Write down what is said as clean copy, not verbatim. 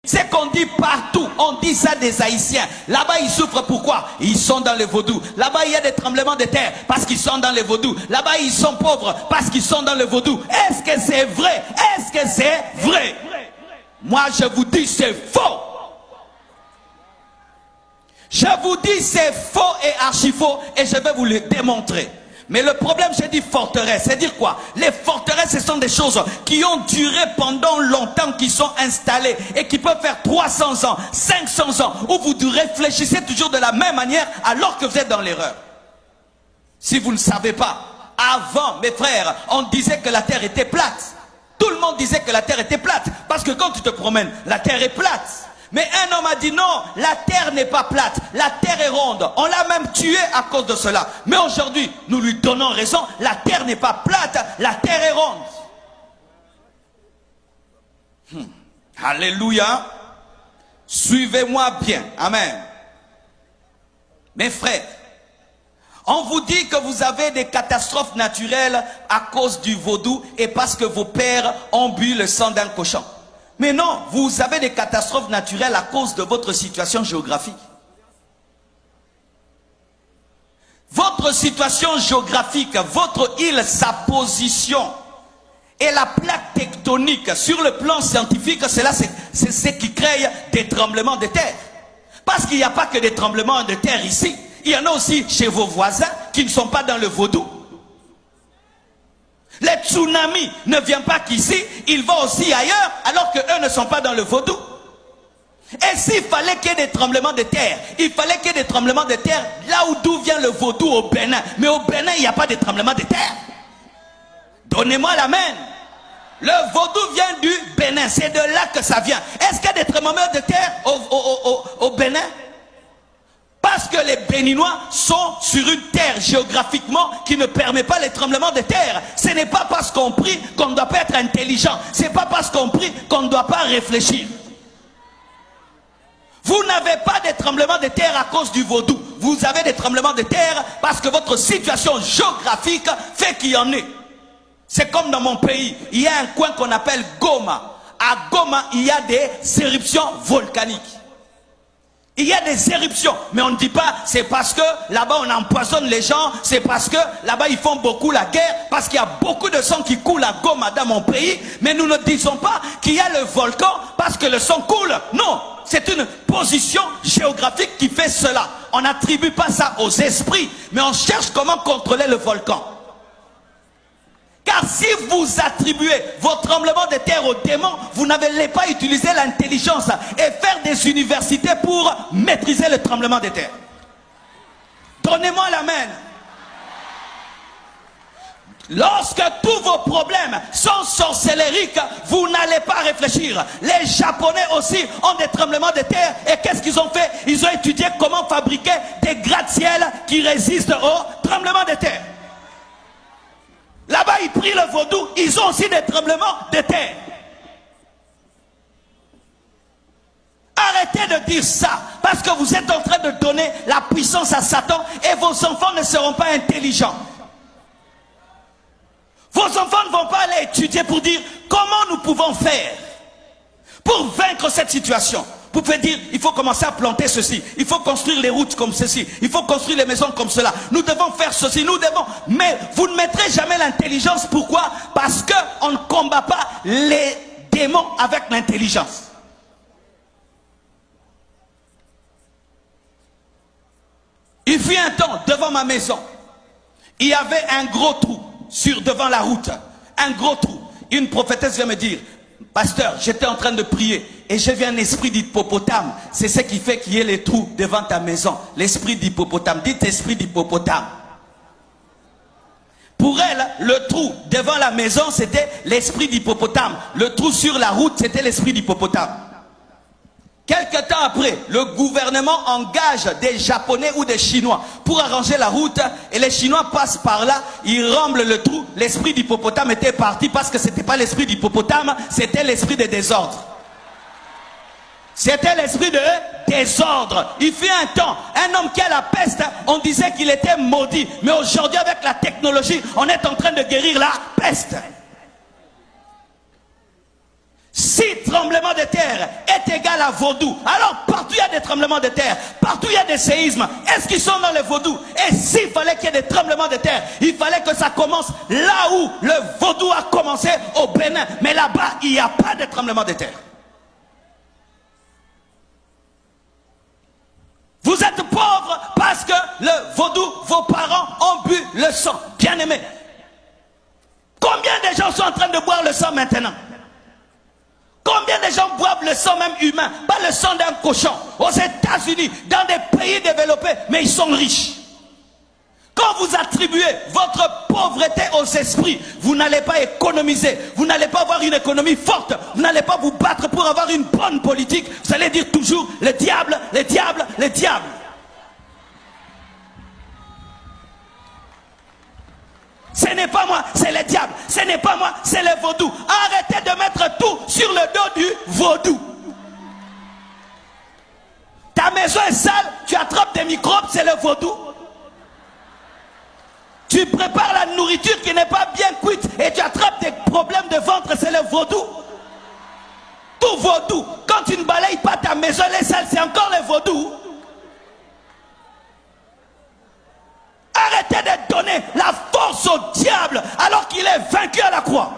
C'est qu'on dit partout, on dit ça des Haïtiens. Là-bas, ils souffrent pourquoi? Ils sont dans le vaudou. Là-bas, il y a des tremblements de terre parce qu'ils sont dans le vaudou. Là-bas, ils sont pauvres parce qu'ils sont dans le vaudou. Est-ce que c'est vrai? Est-ce que c'est vrai? Moi, je vous dis, c'est faux. Je vous dis, c'est faux et archi faux et je vais vous le démontrer. Mais le problème, j'ai dit forteresse, c'est dire quoi? Les forteresses, ce sont des choses qui ont duré pendant longtemps, qui sont installées et qui peuvent faire 300 ans, 500 ans, où vous réfléchissez toujours de la même manière alors que vous êtes dans l'erreur. Si vous ne savez pas, avant, mes frères, on disait que la terre était plate. Tout le monde disait que la terre était plate, parce que quand tu te promènes, la terre est plate. Mais un homme a dit non, la terre n'est pas plate, la terre est ronde. On l'a même tué à cause de cela. Mais aujourd'hui, nous lui donnons raison, la terre n'est pas plate, la terre est ronde. Alléluia. Suivez-moi bien. Amen. Mes frères, on vous dit que vous avez des catastrophes naturelles à cause du vaudou et parce que vos pères ont bu le sang d'un cochon. Mais non, vous avez des catastrophes naturelles à cause de votre situation géographique. Votre situation géographique, votre île, sa position et la plaque tectonique sur le plan scientifique, c'est ce qui crée des tremblements de terre. Parce qu'il n'y a pas que des tremblements de terre ici. Il y en a aussi chez vos voisins qui ne sont pas dans le vaudou. Les tsunamis ne viennent pas qu'ici, ils vont aussi ailleurs, alors qu'eux ne sont pas dans le vaudou. Et s'il fallait qu'il y ait des tremblements de terre, il fallait qu'il y ait des tremblements de terre là d'où vient le vaudou au Bénin. Mais au Bénin, il n'y a pas de tremblements de terre. Donnez-moi l'amen. Le vaudou vient du Bénin, c'est de là que ça vient. Est-ce qu'il y a des tremblements de terre au Bénin? Parce que les Béninois sont sur une terre géographiquement qui ne permet pas les tremblements de terre. Ce n'est pas parce qu'on prie qu'on ne doit pas être intelligent. Ce n'est pas parce qu'on prie qu'on ne doit pas réfléchir. Vous n'avez pas de tremblements de terre à cause du vaudou. Vous avez des tremblements de terre parce que votre situation géographique fait qu'il y en ait. C'est comme dans mon pays. Il y a un coin qu'on appelle Goma. À Goma, il y a des éruptions volcaniques. Il y a des éruptions, mais on ne dit pas c'est parce que là-bas on empoisonne les gens, c'est parce que là-bas ils font beaucoup la guerre, parce qu'il y a beaucoup de sang qui coule à Goma dans mon pays, mais nous ne disons pas qu'il y a le volcan parce que le sang coule. Non, c'est une position géographique qui fait cela. On n'attribue pas ça aux esprits, mais on cherche comment contrôler le volcan. Car si vous attribuez vos tremblements de terre aux démons, vous n'allez pas utiliser l'intelligence et faire des universités pour maîtriser le tremblement de terre. Donnez-moi l'amen. Lorsque tous vos problèmes sont sorcellériques, vous n'allez pas réfléchir. Les Japonais aussi ont des tremblements de terre. Et qu'est-ce qu'ils ont fait? Ils ont étudié comment fabriquer des gratte-ciel qui résistent aux tremblements de terre. Là-bas, ils prient le vaudou, ils ont aussi des tremblements de terre. Arrêtez de dire ça, parce que vous êtes en train de donner la puissance à Satan et vos enfants ne seront pas intelligents. Vos enfants ne vont pas aller étudier pour dire comment nous pouvons faire pour vaincre cette situation. Vous pouvez dire, il faut commencer à planter ceci, il faut construire les routes comme ceci, il faut construire les maisons comme cela, nous devons faire ceci, nous devons... Mais vous ne mettrez jamais l'intelligence. Pourquoi? Parce qu'on ne combat pas les démons avec l'intelligence. Il fut un temps, devant ma maison, il y avait un gros trou devant la route, un gros trou. Une prophétesse vient me dire, pasteur, j'étais en train de prier et j'ai vu un esprit d'hippopotame. C'est ce qui fait qu'il y ait les trous devant ta maison. L'esprit d'hippopotame. Dites esprit d'hippopotame. Pour elle, le trou devant la maison, c'était l'esprit d'hippopotame. Le trou sur la route, c'était l'esprit d'hippopotame. Quelque temps après, le gouvernement engage des Japonais ou des Chinois pour arranger la route et les Chinois passent par là, ils remblent le trou. L'esprit d'hippopotame était parti parce que ce n'était pas l'esprit d'hippopotame, c'était l'esprit de désordre. C'était l'esprit de désordre. Il fut un temps, un homme qui a la peste, on disait qu'il était maudit. Mais aujourd'hui, avec la technologie, on est en train de guérir la peste. 6 tremblement de terre est égal à vaudou. Alors partout il y a des tremblements de terre, partout il y a des séismes. Est-ce qu'ils sont dans les vaudous? Et s'il fallait qu'il y ait des tremblements de terre, il fallait que ça commence là où le vaudou a commencé, au Bénin. Mais là-bas, il n'y a pas de tremblement de terre. Vous êtes pauvres parce que le vaudou, vos parents ont bu le sang. Bien aimé. Combien de gens sont en train de boire le sang maintenant? Combien de gens boivent le sang même humain, pas le sang d'un cochon? Aux États-Unis, dans des pays développés, mais ils sont riches. Quand vous attribuez votre pauvreté aux esprits, vous n'allez pas économiser, vous n'allez pas avoir une économie forte, vous n'allez pas vous battre pour avoir une bonne politique. Vous allez dire toujours le diable, le diable, le diable. Ce n'est pas moi, c'est le diable. Ce n'est pas moi, c'est le vaudou. Arrêtez de mettre tout sur le dos du vaudou. Ta maison est sale, tu attrapes des microbes, c'est le vaudou. Tu prépares la nourriture qui n'est pas bien cuite et tu attrapes des problèmes de ventre, c'est le vaudou. Tout vaudou. Quand tu ne balayes pas ta maison, elle est sale, c'est encore le vaudou. Arrêtez de donner la force au diable alors qu'il est vaincu à la croix.